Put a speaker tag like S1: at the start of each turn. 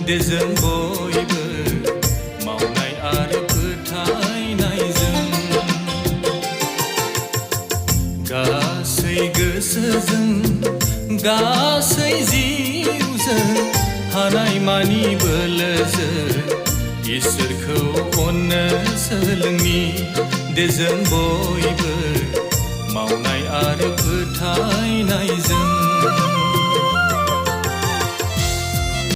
S1: दे जों बयबो मावनाय आरो फोथायनायजों गासै गोसोजों गासै जिउजों हानायमानि बोलोजों इसोरखौ अननो सोलोंनि दे जों बयबो मावनाय आरो फोथायनायजों